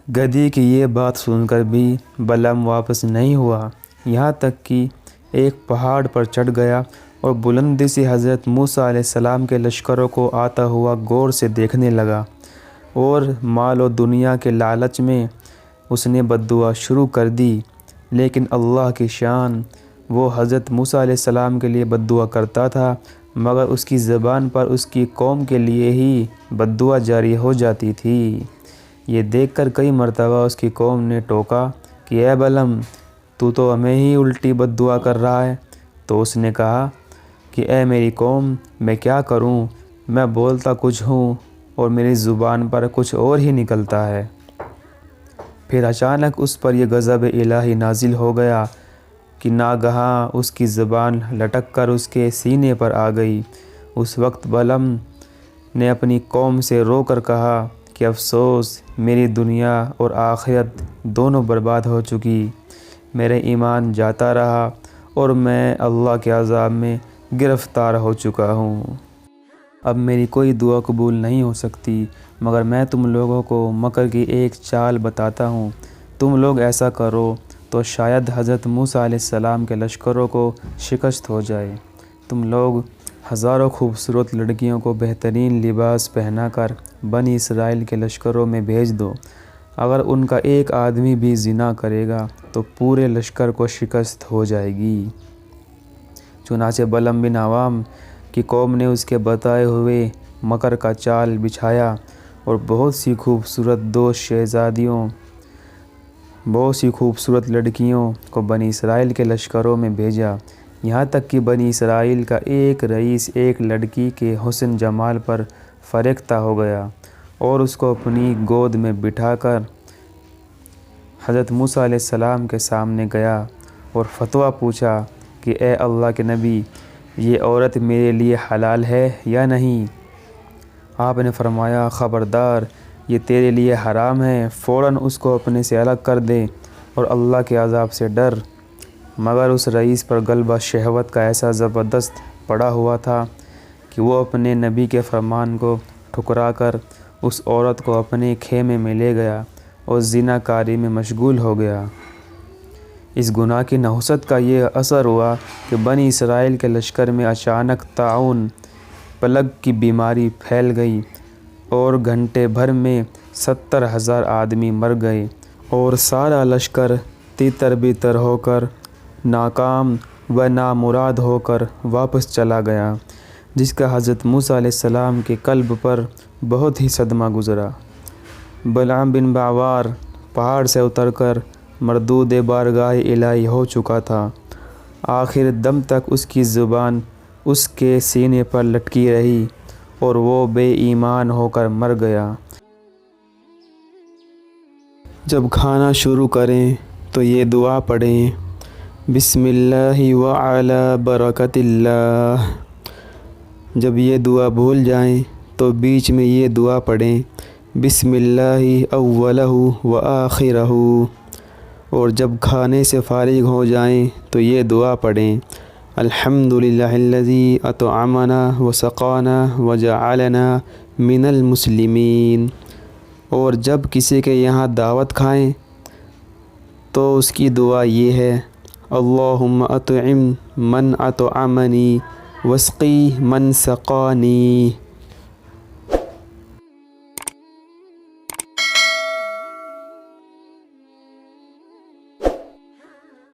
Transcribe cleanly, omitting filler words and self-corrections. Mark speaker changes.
Speaker 1: گدھی کی یہ بات سن کر بھی بلعام واپس نہیں ہوا، یہاں تک کہ ایک پہاڑ پر چڑھ گیا اور بلندی سے حضرت موسیٰ علیہ السلام کے لشکروں کو آتا ہوا غور سے دیکھنے لگا، اور مال و دنیا کے لالچ میں اس نے بد دعا شروع کر دی۔ لیکن اللہ کی شان، وہ حضرت موسیٰ علیہ السلام کے لیے بد دعا کرتا تھا، مگر اس کی زبان پر اس کی قوم کے لیے ہی بد دعا جاری ہو جاتی تھی۔ یہ دیکھ کر کئی مرتبہ اس کی قوم نے ٹوکا کہ اے بلعام، تو ہمیں ہی الٹی بد دعا کر رہا ہے۔ تو اس نے کہا کہ اے میری قوم، میں کیا کروں، میں بولتا کچھ ہوں اور میری زبان پر کچھ اور ہی نکلتا ہے۔ پھر اچانک اس پر یہ غضب الہی نازل ہو گیا کہ ناگہاں اس کی زبان لٹک کر اس کے سینے پر آ گئی۔ اس وقت بلعام نے اپنی قوم سے رو کر کہا کہ افسوس، میری دنیا اور آخرت دونوں برباد ہو چکی، میرا ایمان جاتا رہا اور میں اللہ کے عذاب میں گرفتار ہو چکا ہوں۔ اب میری کوئی دعا قبول نہیں ہو سکتی، مگر میں تم لوگوں کو مکر کی ایک چال بتاتا ہوں۔ تم لوگ ایسا کرو تو شاید حضرت موسیٰ علیہ السلام کے لشکروں کو شکست ہو جائے۔ تم لوگ ہزاروں خوبصورت لڑکیوں کو بہترین لباس پہنا کر بنی اسرائیل کے لشکروں میں بھیج دو۔ اگر ان کا ایک آدمی بھی زنا کرے گا تو پورے لشکر کو شکست ہو جائے گی۔ چنانچہ بلعام بن عوام کی قوم نے اس کے بتائے ہوئے مکر کا چال بچھایا اور بہت سی خوبصورت لڑکیوں کو بنی اسرائیل کے لشکروں میں بھیجا، یہاں تک کہ بنی اسرائیل کا ایک رئیس ایک لڑکی کے حسن جمال پر فریفتہ ہو گیا اور اس کو اپنی گود میں بٹھا کر حضرت موسیٰ علیہ السلام کے سامنے گیا اور فتویٰ پوچھا کہ اے اللہ کے نبی، یہ عورت میرے لیے حلال ہے یا نہیں؟ آپ نے فرمایا خبردار، یہ تیرے لیے حرام ہے، فوراً اس کو اپنے سے الگ کر دے اور اللہ کے عذاب سے ڈر۔ مگر اس رئیس پر غلبہ شہوت کا ایسا زبردست پڑا ہوا تھا کہ وہ اپنے نبی کے فرمان کو ٹھکرا کر اس عورت کو اپنے خیمے میں لے گیا اور زنا کاری میں مشغول ہو گیا۔ اس گناہ کی نحوست کا یہ اثر ہوا کہ بنی اسرائیل کے لشکر میں اچانک طاعون پلگ کی بیماری پھیل گئی اور گھنٹے بھر میں 70,000 آدمی مر گئے اور سارا لشکر تیتر بیتر ہو کر ناکام و نامراد ہو کر واپس چلا گیا، جس کا حضرت موسیٰ علیہ السلام کے قلب پر بہت ہی صدمہ گزرا۔ بلعام بن باور پہاڑ سے اتر کر مردود بارگاہ الہی ہو چکا تھا، آخر دم تک اس کی زبان اس کے سینے پر لٹکی رہی اور وہ بے ایمان ہو کر مر گیا۔ جب کھانا شروع کریں تو یہ دعا پڑھیں، بسم اللہ وعلی برکت اللہ۔ جب یہ دعا بھول جائیں تو بیچ میں یہ دعا پڑھیں، بسم اللہ اولہ وآخرہ۔ اور جب کھانے سے فارغ ہو جائیں تو یہ دعا پڑھیں، الحمدللہ الذی اطعمنا وسقانا وجعلنا من المسلمین۔ اور جب کسی کے یہاں دعوت کھائیں تو اس کی دعا یہ ہے، اللہم اطعم من اطعمنی واسقی من سقانی۔